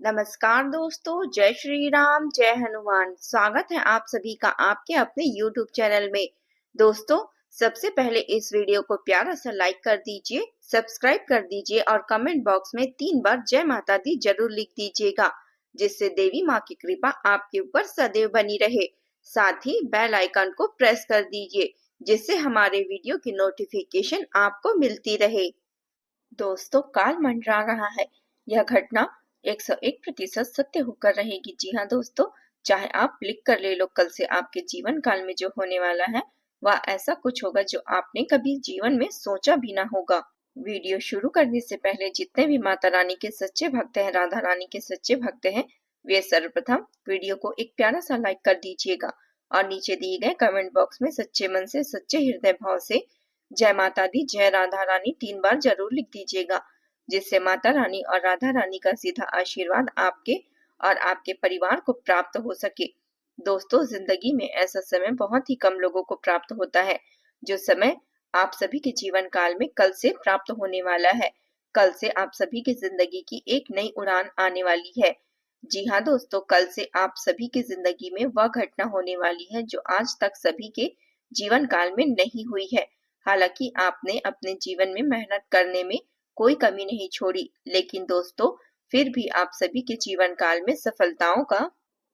नमस्कार दोस्तों, जय श्री राम, जय हनुमान। स्वागत है आप सभी का आपके अपने YouTube चैनल में। दोस्तों, सबसे पहले इस वीडियो को प्यारा सा लाइक कर दीजिए, सब्सक्राइब कर दीजिए और कमेंट बॉक्स में 3 बार जय माता दी जरूर लिख दीजिएगा, जिससे देवी माँ की कृपा आपके ऊपर सदैव बनी रहे। साथ ही बेल आइकन को प्रेस कर दीजिए, जिससे हमारे वीडियो की नोटिफिकेशन आपको मिलती रहे। दोस्तों, काल मंडरा रहा है। यह घटना 101% सत्य होकर रहेगी। जी हाँ दोस्तों, चाहे आप लिख कर ले लो, कल से आपके जीवन काल में जो होने वाला है वह ऐसा कुछ होगा जो आपने कभी जीवन में सोचा भी ना होगा। वीडियो शुरू करने से पहले जितने भी माता रानी के सच्चे भक्त हैं, राधा रानी के सच्चे भक्त हैं, वे सर्वप्रथम वीडियो को एक प्यारा सा लाइक कर दीजिएगा और नीचे दिए गए कमेंट बॉक्स में सच्चे मन से, सच्चे हृदय भाव से जय माता दी, जय राधा रानी 3 बार जरूर लिख दीजिएगा, जिससे माता रानी और राधा रानी का सीधा आशीर्वाद आपके और आपके परिवार को प्राप्त हो सके। दोस्तों, जिंदगी में ऐसा समय बहुत ही कम लोगों को प्राप्त होता है, जो समय आप सभी के जीवन काल में कल से प्राप्त होने वाला है। कल से आप सभी की जिंदगी की एक नई उड़ान आने वाली है। जी हाँ दोस्तों, कल से आप सभी की जिंदगी में वह घटना होने वाली है जो आज तक सभी के जीवन काल में नहीं हुई है। हालांकि आपने अपने जीवन में मेहनत करने में कोई कमी नहीं छोड़ी, लेकिन दोस्तों फिर भी आप सभी के जीवन काल में सफलताओं का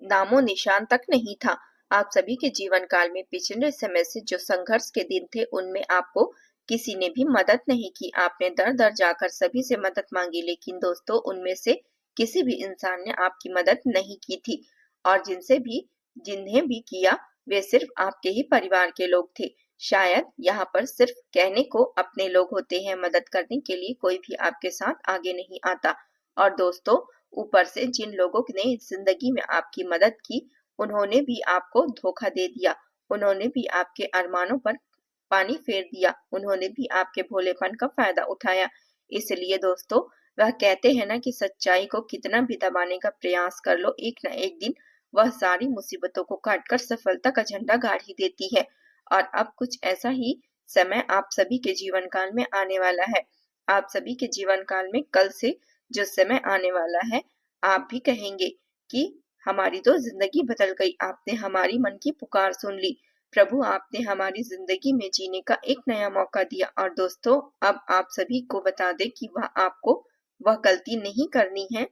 नामो निशान तक नहीं था। आप सभी के जीवन काल में पिछले समय से जो संघर्ष के दिन थे, उनमें आपको किसी ने भी मदद नहीं की। आपने दर दर जाकर सभी से मदद मांगी, लेकिन दोस्तों उनमें से किसी भी इंसान ने आपकी मदद नहीं की थी। और जिन्हें भी किया वे सिर्फ आपके ही परिवार के लोग थे। शायद यहाँ पर सिर्फ कहने को अपने लोग होते हैं, मदद करने के लिए कोई भी आपके साथ आगे नहीं आता। और दोस्तों, ऊपर से जिन लोगों ने जिंदगी में आपकी मदद की, उन्होंने भी आपको धोखा दे दिया। उन्होंने भी आपके अरमानों पर पानी फेर दिया। उन्होंने भी आपके भोलेपन का फायदा उठाया। इसलिए दोस्तों, वह कहते हैं ना कि सच्चाई को कितना भी दबाने का प्रयास कर लो, एक न एक दिन वह सारी मुसीबतों को काटकर सफलता का झंडा गाड़ ही देती है। और अब कुछ ऐसा ही समय आप सभी के जीवन काल में आने वाला है। आप सभी के जीवन काल में कल से जो समय आने वाला है, आप भी कहेंगे कि हमारी तो जिंदगी बदल गई, आपने हमारी मन की पुकार सुन ली। प्रभु, आपने हमारी जिंदगी में जीने का एक नया मौका दिया। और दोस्तों, अब आप सभी को बता दें कि वह गलती नहीं करनी है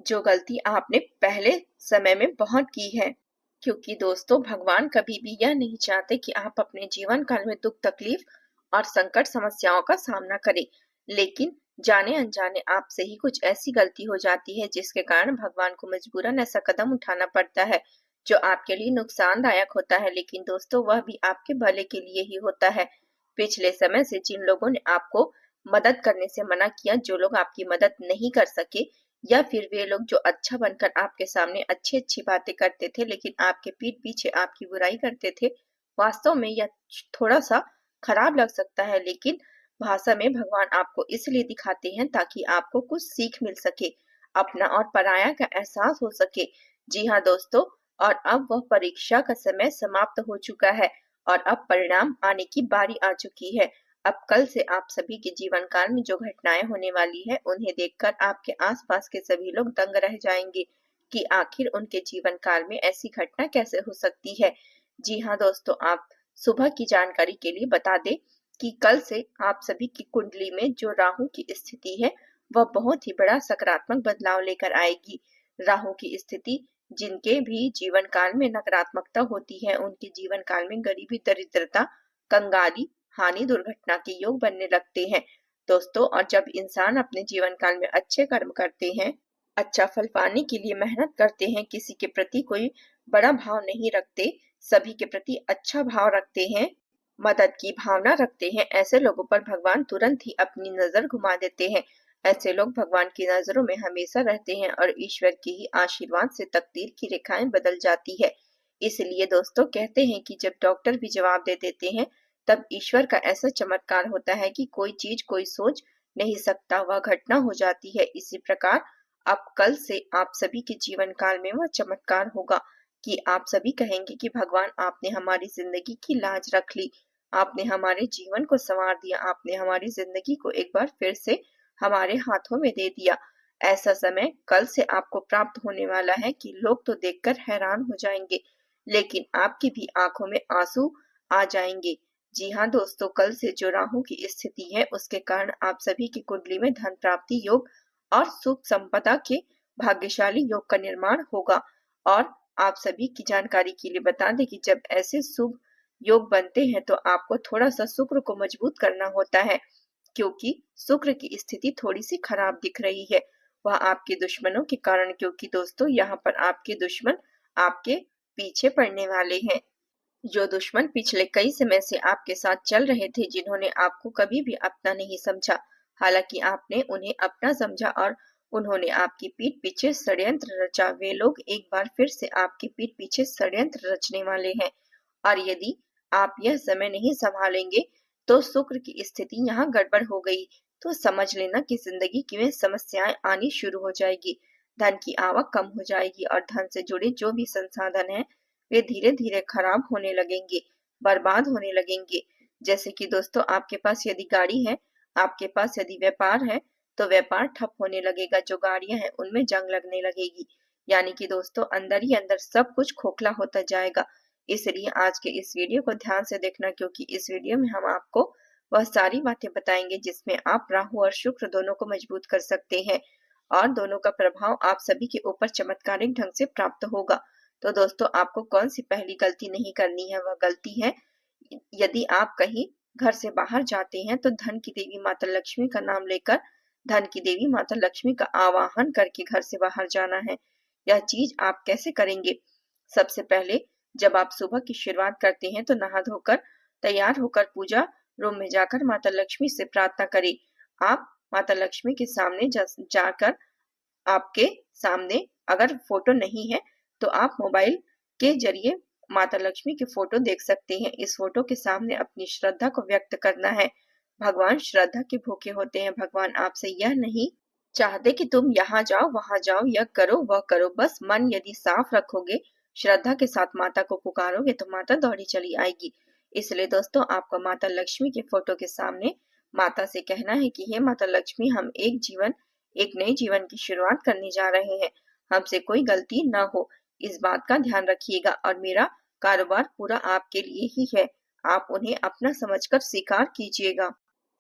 जो गलती आपने पहले समय में बहुत की है। क्योंकि दोस्तों, भगवान कभी भी यह नहीं चाहते कि आप अपने जीवन काल में दुख तकलीफ और संकट समस्याओं का सामना करें, लेकिन जाने अनजाने आपसे ही कुछ ऐसी गलती हो जाती है जिसके कारण भगवान को मजबूरन ऐसा कदम उठाना पड़ता है जो आपके लिए नुकसानदायक होता है, लेकिन दोस्तों वह भी आपके भले के लिए ही होता है। पिछले समय से जिन लोगों ने आपको मदद करने से मना किया, जो लोग आपकी मदद नहीं कर सके, या फिर वे लोग जो अच्छा बनकर आपके सामने अच्छी अच्छी बातें करते थे लेकिन आपके पीठ पीछे आपकी बुराई करते थे, वास्तव में यह थोड़ा सा खराब लग सकता है, लेकिन भाषा में भगवान आपको इसलिए दिखाते हैं ताकि आपको कुछ सीख मिल सके, अपना और पराया का एहसास हो सके। जी हाँ दोस्तों, और अब वह परीक्षा का समय समाप्त हो चुका है और अब परिणाम आने की बारी आ चुकी है। अब कल से आप सभी के जीवन काल में जो घटनाएं होने वाली है, उन्हें देखकर आपके आसपास के सभी लोग दंग रह जाएंगे कि आखिर उनके जीवन काल में ऐसी घटना कैसे हो सकती है। जी हाँ दोस्तों, आप सुबह की जानकारी के लिए बता दें कि कल से आप सभी की कुंडली में जो राहु की स्थिति है, वह बहुत ही बड़ा सकारात्मक बदलाव लेकर आएगी। राहु की स्थिति जिनके भी जीवन काल में नकारात्मकता होती है, उनके जीवन काल में गरीबी, दरिद्रता, कंगाली, हानि, दुर्घटना के योग बनने लगते हैं दोस्तों। और जब इंसान अपने जीवन काल में अच्छे कर्म करते हैं, अच्छा फल पाने के लिए मेहनत करते हैं, किसी के प्रति कोई बड़ा भाव नहीं रखते, सभी के प्रति अच्छा भाव रखते हैं, मदद की भावना रखते हैं, ऐसे लोगों पर भगवान तुरंत ही अपनी नजर घुमा देते हैं। ऐसे लोग भगवान की नजरों में हमेशा रहते हैं और ईश्वर के ही आशीर्वाद से तकदीर की रेखाएं बदल जाती है। इसलिए दोस्तों कहते हैं कि जब डॉक्टर भी जवाब दे देते हैं, तब ईश्वर का ऐसा चमत्कार होता है कि कोई चीज कोई सोच नहीं सकता, वह घटना हो जाती है। इसी प्रकार अब कल से आप सभी के जीवन काल में वह चमत्कार होगा कि आप सभी कहेंगे कि भगवान, आपने हमारी जिंदगी की लाज रख ली, आपने हमारे जीवन को संवार दिया, आपने हमारी जिंदगी को एक बार फिर से हमारे हाथों में दे दिया। ऐसा समय कल से आपको प्राप्त होने वाला है कि लोग तो देखकर हैरान हो जाएंगे, लेकिन आपकी भी आंखों में आंसू आ जाएंगे। जी हाँ दोस्तों, कल से जो राहु की स्थिति है उसके कारण आप सभी की कुंडली में धन प्राप्ति योग और सुख संपदा के भाग्यशाली योग का निर्माण होगा। और आप सभी की जानकारी के लिए बता दें कि जब ऐसे शुभ योग बनते हैं तो आपको थोड़ा सा शुक्र को मजबूत करना होता है, क्योंकि शुक्र की स्थिति थोड़ी सी खराब दिख रही है, वह आपके दुश्मनों के कारण। क्योंकि दोस्तों यहाँ पर आपके दुश्मन आपके पीछे पड़ने वाले हैं। जो दुश्मन पिछले कई समय से आपके साथ चल रहे थे, जिन्होंने आपको कभी भी अपना नहीं समझा, हालांकि आपने उन्हें अपना समझा और उन्होंने आपकी पीठ पीछे षड्यंत्र रचा, वे लोग एक बार फिर से आपकी पीठ पीछे षड्यंत्र रचने वाले हैं। और यदि आप यह समय नहीं संभालेंगे तो शुक्र की स्थिति यहाँ गड़बड़ हो गई तो समझ लेना कि जिंदगी की में समस्याएं आनी शुरू हो जाएगी, धन की आवक कम हो जाएगी और धन से जुड़े जो भी संसाधन है वे धीरे धीरे खराब होने लगेंगे, बर्बाद होने लगेंगे। जैसे कि दोस्तों आपके पास यदि गाड़ी है, आपके पास यदि व्यापार है, तो व्यापार ठप होने लगेगा, जो गाड़ियां हैं उनमें जंग लगने लगेगी। यानी कि दोस्तों अंदर ही अंदर सब कुछ खोखला होता जाएगा। इसलिए आज के इस वीडियो को ध्यान से देखना, क्योंकि इस वीडियो में हम आपको वह सारी बातें बताएंगे जिसमें आप राहु और शुक्र दोनों को मजबूत कर सकते हैं और दोनों का प्रभाव आप सभी के ऊपर चमत्कारिक ढंग से प्राप्त होगा। तो दोस्तों आपको कौन सी पहली गलती नहीं करनी है, वह गलती है यदि आप कहीं घर से बाहर जाते हैं तो धन की देवी माता लक्ष्मी का नाम लेकर, धन की देवी माता लक्ष्मी का आवाहन करके घर से बाहर जाना है। यह चीज आप कैसे करेंगे? सबसे पहले जब आप सुबह की शुरुआत करते हैं तो नहा धोकर तैयार होकर पूजा रूम में जाकर माता लक्ष्मी से प्रार्थना करें। आप माता लक्ष्मी के सामने जाकर आपके सामने अगर फोटो नहीं है तो आप मोबाइल के जरिए माता लक्ष्मी की फोटो देख सकते हैं। इस फोटो के सामने अपनी श्रद्धा को व्यक्त करना है। भगवान श्रद्धा के भूखे होते हैं। भगवान आपसे यह नहीं चाहते कि तुम यहाँ जाओ वहां जाओ, यह करो वह करो। बस मन यदि साफ रखोगे, श्रद्धा के साथ माता को पुकारोगे तो माता दौड़ी चली आएगी। इसलिए दोस्तों आपको माता लक्ष्मी के फोटो के सामने माता से कहना है कि हे माता लक्ष्मी, हम एक नए जीवन की शुरुआत करने जा रहे हैं, हमसे कोई गलती न हो, इस बात का ध्यान रखिएगा और मेरा कारोबार पूरा आपके लिए ही है, आप उन्हें अपना समझकर स्वीकार कीजिएगा।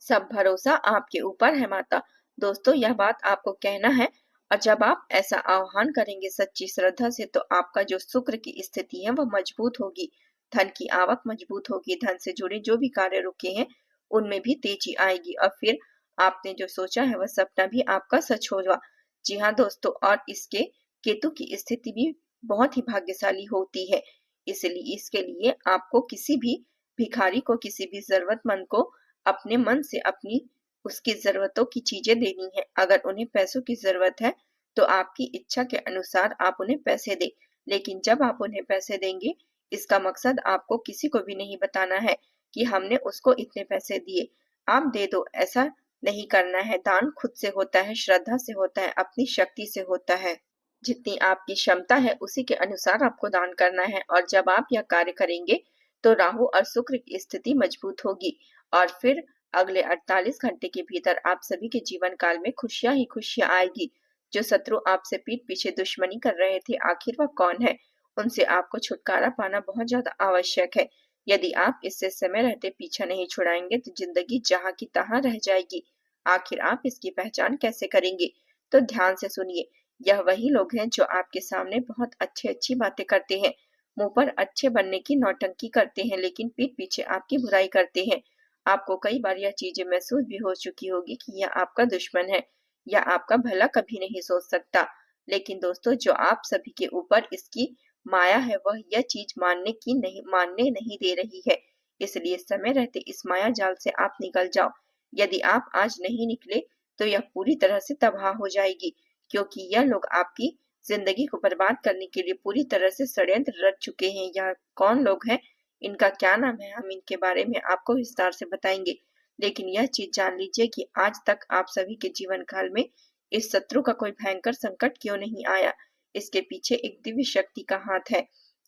सब भरोसा आपके ऊपर है माता। दोस्तों यह बात आपको कहना है और जब आप ऐसा आह्वान करेंगे सच्ची श्रद्धा से तो आपका जो शुक्र की स्थिति है वह मजबूत होगी, धन की आवक मजबूत होगी, धन से जुड़े जो भी कार्य रुके हैं उनमें भी तेजी आएगी और फिर आपने जो सोचा है वह सपना भी आपका सच होगा। जी हाँ दोस्तों, और इसके केतु की स्थिति भी बहुत ही भाग्यशाली होती है, इसलिए इसके लिए आपको किसी भी भिखारी को, किसी भी जरूरतमंद को अपने मन से अपनी उसकी जरूरतों की चीजें देनी है। अगर उन्हें पैसों की जरूरत है तो आपकी इच्छा के अनुसार आप उन्हें पैसे दें, लेकिन जब आप उन्हें पैसे देंगे इसका मकसद आपको किसी को भी नहीं बताना है कि हमने उसको इतने पैसे दिए, आप दे दो, ऐसा नहीं करना है। दान खुद से होता है, श्रद्धा से होता है, अपनी शक्ति से होता है। जितनी आपकी क्षमता है उसी के अनुसार आपको दान करना है और जब आप यह कार्य करेंगे तो राहु और शुक्र की स्थिति मजबूत होगी और फिर अगले 48 घंटे के भीतर आप सभी के जीवन काल में खुशियां ही खुशियां आएगी। जो शत्रु आपसे पीठ पीछे दुश्मनी कर रहे थे, आखिर वह कौन है? उनसे आपको छुटकारा पाना बहुत ज्यादा आवश्यक है। यदि आप इससे समय रहते पीछा नहीं छुड़ाएंगे तो जिंदगी जहाँ की तहाँ रह जाएगी। आखिर आप इसकी पहचान कैसे करेंगे? तो ध्यान से सुनिए, यह वही लोग हैं जो आपके सामने बहुत अच्छी बातें करते हैं, मुंह पर अच्छे बनने की नौटंकी करते हैं, लेकिन पीठ पीछे आपकी बुराई करते हैं। आपको कई बार यह चीजें महसूस भी हो चुकी होगी कि यह आपका दुश्मन है या आपका भला कभी नहीं सोच सकता, लेकिन दोस्तों जो आप सभी के ऊपर इसकी माया है वह यह चीज मानने नहीं दे रही है। इसलिए समय रहते इस माया जाल से आप निकल जाओ। यदि आप आज नहीं निकले तो यह पूरी तरह से तबाह हो जाएगी, क्योंकि यह लोग आपकी जिंदगी को बर्बाद करने के लिए पूरी तरह से षड्यंत्र रच चुके हैं। यह कौन लोग हैं, इनका क्या नाम है, हम इनके बारे में आपको विस्तार से बताएंगे। लेकिन यह चीज जान लीजिए कि आज तक आप सभी के जीवन काल में इस शत्रु का कोई भयंकर संकट क्यों नहीं आया। इसके पीछे एक दिव्य शक्ति का हाथ है,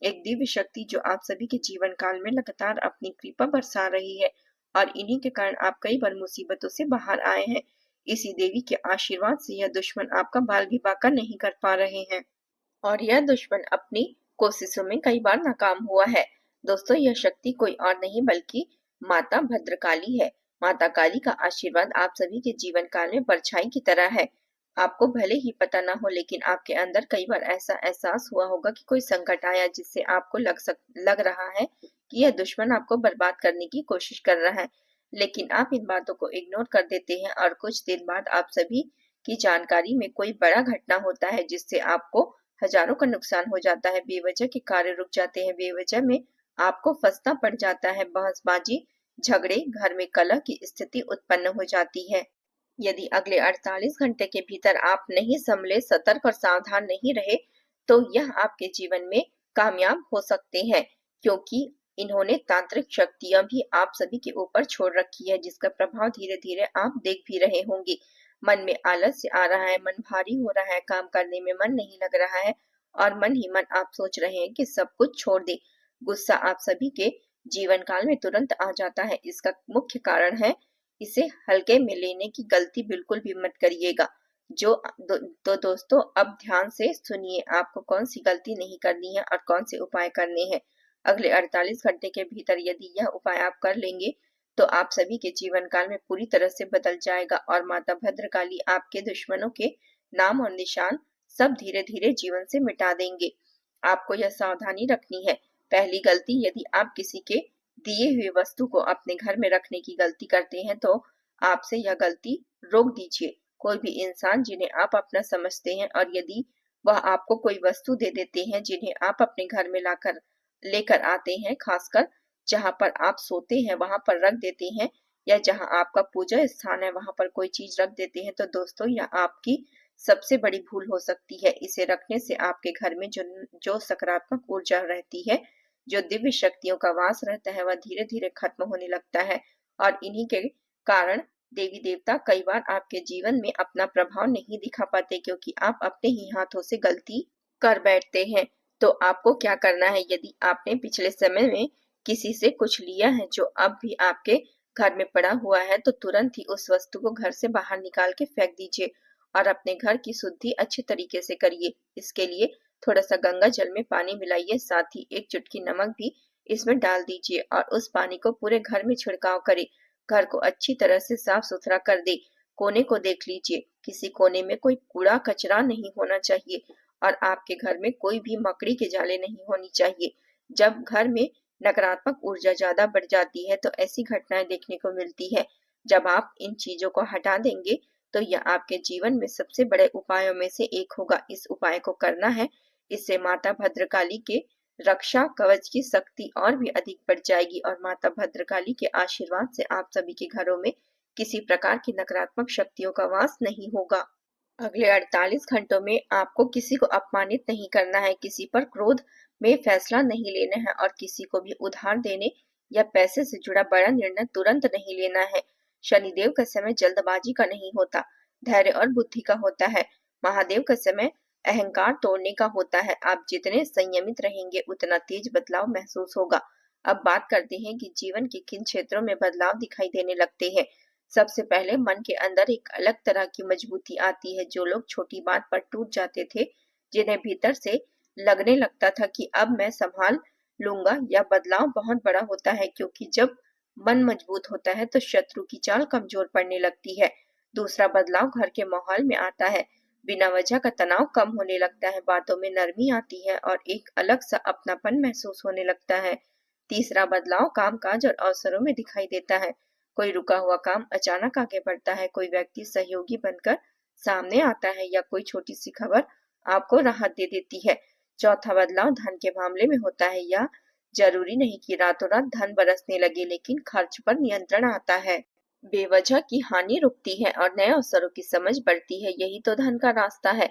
एक दिव्य शक्ति जो आप सभी के जीवन काल में लगातार अपनी कृपा बरसा रही है और इन्हीं के कारण आप कई बार मुसीबतों से बाहर आए हैं। इसी देवी के आशीर्वाद से यह दुश्मन आपका बाल भी बांका नहीं कर पा रहे हैं और यह दुश्मन अपनी कोशिशों में कई बार नाकाम हुआ है। दोस्तों, यह शक्ति कोई और नहीं बल्कि माता भद्रकाली है। माता काली का आशीर्वाद आप सभी के जीवन काल में परछाई की तरह है। आपको भले ही पता ना हो, लेकिन आपके अंदर कई बार ऐसा एहसास हुआ होगा कि कोई संकट आया जिससे आपको लग रहा है कि यह दुश्मन आपको बर्बाद करने की कोशिश कर रहा है, लेकिन आप इन बातों को इग्नोर कर देते हैं और कुछ दिन बाद आप सभी की जानकारी में कोई बड़ा घटना होता है जिससे आपको हजारों का नुकसान हो जाता है। बेवजह के कार्य रुक जाते हैं, बेवजह में आपको फंसना पड़ जाता है, बहसबाजी, झगड़े, घर में कलह की स्थिति उत्पन्न हो जाती है। यदि अगले 48 घंटे के भीतर आप नहीं संभले, सतर्क और सावधान नहीं रहे, तो यह आपके जीवन में कामयाब हो सकते हैं, क्योंकि इन्होंने तांत्रिक शक्तियां भी आप सभी के ऊपर छोड़ रखी है, जिसका प्रभाव धीरे धीरे आप देख भी रहे होंगे। मन में आलस्य आ रहा है, मन भारी हो रहा है, काम करने में मन नहीं लग रहा है और मन ही मन आप सोच रहे हैं कि सब कुछ छोड़ दे। गुस्सा आप सभी के जीवन काल में तुरंत आ जाता है। इसका मुख्य कारण है, इसे हल्के में लेने की गलती बिल्कुल भी मत करिएगा। तो दोस्तों, अब ध्यान से सुनिए, आपको कौन सी गलती नहीं करनी है और कौन से उपाय करने हैं। अगले 48 घंटे के भीतर यदि यह उपाय आप कर लेंगे तो आप सभी के जीवन काल में पूरी तरह से बदल जाएगा और माता भद्रकाली आपके दुश्मनों के नाम और निशान सब धीरे धीरे जीवन से मिटा देंगे। आपको यह सावधानी रखनी है। पहली गलती, यदि आप किसी के दिए हुए वस्तु को अपने घर में रखने की गलती करते हैं तो आपसे यह गलती रोक दीजिए। कोई भी इंसान जिन्हें आप अपना समझते हैं और यदि वह आपको कोई वस्तु दे देते हैं जिन्हें आप अपने घर में लेकर आते हैं, खासकर जहां पर आप सोते हैं वहां पर रख देते हैं या जहां आपका पूजा स्थान है वहां पर कोई चीज रख देते हैं, तो दोस्तों यह आपकी सबसे बड़ी भूल हो सकती है। इसे रखने से आपके घर में जो सकारात्मक ऊर्जा रहती है, जो दिव्य शक्तियों का वास रहता है, वह धीरे धीरे खत्म होने लगता है और इन्हीं के कारण देवी देवता कई बार आपके जीवन में अपना प्रभाव नहीं दिखा पाते, क्योंकि आप अपने ही हाथों से गलती कर बैठते हैं। तो आपको क्या करना है, यदि आपने पिछले समय में किसी से कुछ लिया है जो अब भी आपके घर में पड़ा हुआ है, तो तुरंत ही उस वस्तु को घर से बाहर निकाल के फेंक दीजिए और अपने घर की शुद्धि अच्छे तरीके से करिए। इसके लिए थोड़ा सा गंगा जल में पानी मिलाइए, साथ ही एक चुटकी नमक भी इसमें डाल दीजिए और उस पानी को पूरे घर में छिड़काव करें। घर को अच्छी तरह से साफ सुथरा कर दे। कोने को देख लीजिए, किसी कोने में कोई कूड़ा कचरा नहीं होना चाहिए और आपके घर में कोई भी मकड़ी के जाले नहीं होनी चाहिए। जब घर में नकारात्मक ऊर्जा ज्यादा बढ़ जाती है तो ऐसी घटनाएं देखने को मिलती है। जब आप इन चीजों को हटा देंगे तो यह आपके जीवन में सबसे बड़े उपायों में से एक होगा। इस उपाय को करना है, इससे माता भद्रकाली के रक्षा कवच की शक्ति और भी अधिक बढ़ जाएगी और माता भद्रकाली के आशीर्वाद से आप सभी के घरों में किसी प्रकार की नकारात्मक शक्तियों का वास नहीं होगा। अगले 48 घंटों में आपको किसी को अपमानित नहीं करना है, किसी पर क्रोध में फैसला नहीं लेना है और किसी को भी उधार देने या पैसे से जुड़ा बड़ा निर्णय तुरंत नहीं लेना है। शनिदेव का समय जल्दबाजी का नहीं होता, धैर्य और बुद्धि का होता है। महादेव का समय अहंकार तोड़ने का होता है। आप जितने संयमित रहेंगे उतना तेज बदलाव महसूस होगा। अब बात करते हैं कि जीवन के किन क्षेत्रों में बदलाव दिखाई देने लगते हैं। सबसे पहले मन के अंदर एक अलग तरह की मजबूती आती है। जो लोग छोटी बात पर टूट जाते थे, जिन्हें भीतर से लगने लगता था कि अब मैं संभाल लूंगा, या बदलाव बहुत बड़ा होता है, क्योंकि जब मन मजबूत होता है तो शत्रु की चाल कमजोर पड़ने लगती है। दूसरा बदलाव घर के माहौल में आता है। बिना वजह का तनाव कम होने लगता है, बातों में नरमी आती है और एक अलग सा अपनापन महसूस होने लगता है। तीसरा बदलाव कामकाज और अवसरों में दिखाई देता है। कोई रुका हुआ काम अचानक आगे बढ़ता है, कोई व्यक्ति सहयोगी बनकर सामने आता है या कोई छोटी सी खबर आपको राहत दे देती है। चौथा बदलाव धन के मामले में होता है। या जरूरी नहीं कि रातों रात धन बरसने लगे, लेकिन खर्च पर नियंत्रण आता है, बेवजह की हानि रुकती है और नए अवसरों की समझ बढ़ती है। यही तो धन का रास्ता है।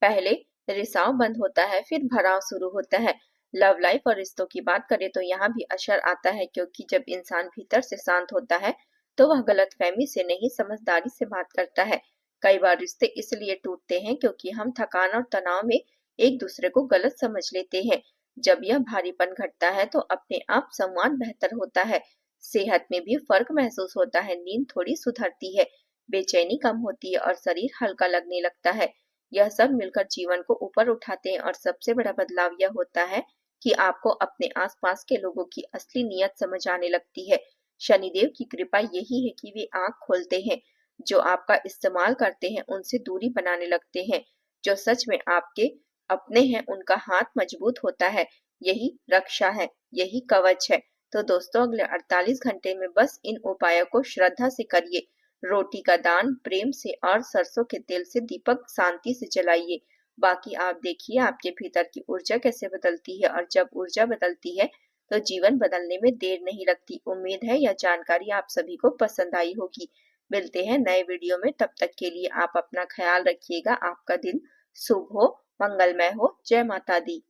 पहले रिसाव बंद होता है, फिर भराव शुरू होता है। लव लाइफ और रिश्तों की बात करें तो यहाँ भी असर आता है, क्योंकि जब इंसान भीतर से शांत होता है तो वह गलतफहमी से नहीं, समझदारी से बात करता है। कई बार रिश्ते इसलिए टूटते हैं क्योंकि हम थकान और तनाव में एक दूसरे को गलत समझ लेते हैं। जब यह भारीपन घटता है तो अपने आप संवाद बेहतर होता है, सेहत में भी फर्क महसूस होता है, नींद थोड़ी सुधरती है, बेचैनी कम होती है और शरीर हल्का लगने लगता है। यह सब मिलकर जीवन को ऊपर उठाते हैं और सबसे बड़ा बदलाव यह होता है कि आपको अपने आसपास के लोगों की असली नीयत समझ आने लगती है। शनिदेव की कृपा यही है कि वे आंख खोलते हैं, जो आपका इस्तेमाल करते हैं उनसे दूरी बनाने लगते हैं, जो सच में आपके अपने हैं उनका हाथ मजबूत होता है। यही रक्षा है, यही कवच है। तो दोस्तों, अगले 48 घंटे में बस इन उपायों को श्रद्धा से करिए। रोटी का दान प्रेम से और सरसों के तेल से दीपक शांति से जलाइए। बाकी आप देखिए आपके भीतर की ऊर्जा कैसे बदलती है, और जब ऊर्जा बदलती है तो जीवन बदलने में देर नहीं लगती। उम्मीद है यह जानकारी आप सभी को पसंद आई होगी। मिलते हैं नए वीडियो में, तब तक के लिए आप अपना ख्याल रखिएगा। आपका दिन शुभ हो, मंगलमय हो। जय माता दी।